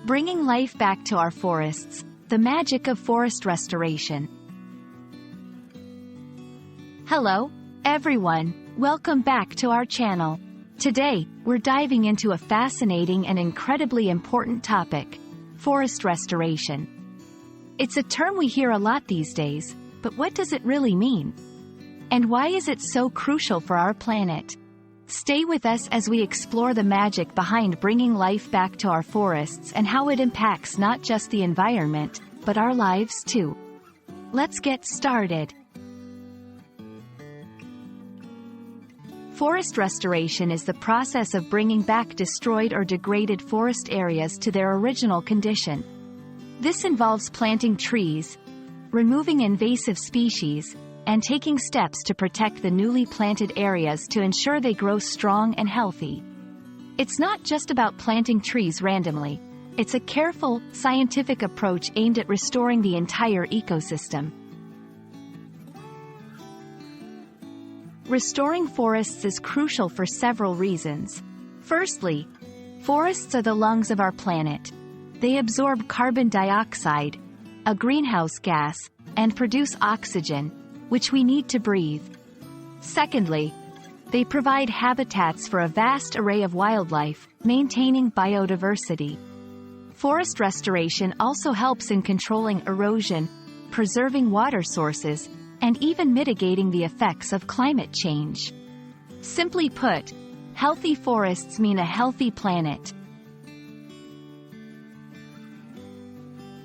Bringing life back to our forests, the magic of forest restoration. Hello, everyone, welcome back to our channel. Today, we're diving into a fascinating and incredibly important topic: forest restoration. It's a term we hear a lot these days, but what does it really mean? And why is it so crucial for our planet? Stay with us as we explore the magic behind bringing life back to our forests and how it impacts not just the environment, but our lives too. Let's get started. Forest restoration is the process of bringing back destroyed or degraded forest areas to their original condition. This involves planting trees, removing invasive species, and taking steps to protect the newly planted areas to ensure they grow strong and healthy. It's not just about planting trees randomly. It's a careful, scientific approach aimed at restoring the entire ecosystem. Restoring forests is crucial for several reasons. Firstly, forests are the lungs of our planet. They absorb carbon dioxide, a greenhouse gas, and produce oxygen, which we need to breathe. Secondly, they provide habitats for a vast array of wildlife, maintaining biodiversity. Forest restoration also helps in controlling erosion, preserving water sources, and even mitigating the effects of climate change. Simply put, healthy forests mean a healthy planet.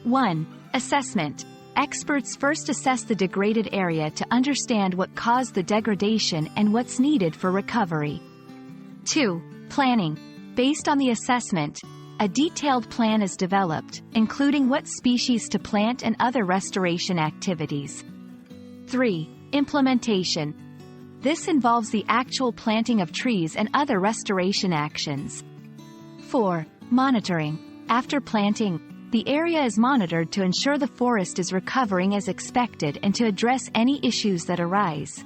1. Assessment. Experts first assess the degraded area to understand what caused the degradation and what's needed for recovery. 2. Planning. Based on the assessment, a detailed plan is developed, including what species to plant and other restoration activities. 3. Implementation. This involves the actual planting of trees and other restoration actions. 4. Monitoring. After planting, the area is monitored to ensure the forest is recovering as expected and to address any issues that arise.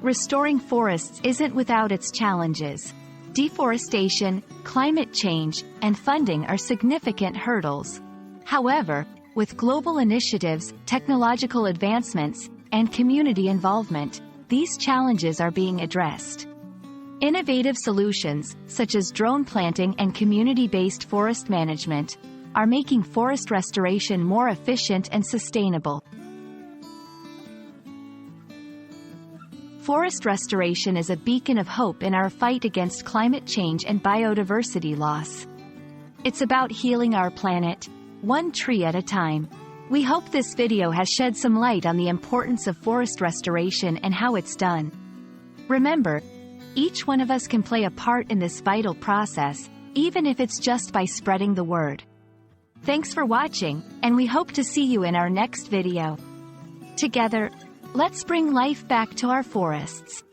Restoring forests isn't without its challenges. Deforestation, climate change, and funding are significant hurdles. However, with global initiatives, technological advancements, and community involvement, these challenges are being addressed. Innovative solutions, such as drone planting and community-based forest management, are making forest restoration more efficient and sustainable. Forest restoration is a beacon of hope in our fight against climate change and biodiversity loss. It's about healing our planet, one tree at a time. We hope this video has shed some light on the importance of forest restoration and how it's done. Remember, each one of us can play a part in this vital process, even if it's just by spreading the word. Thanks for watching, and we hope to see you in our next video. Together, let's bring life back to our forests.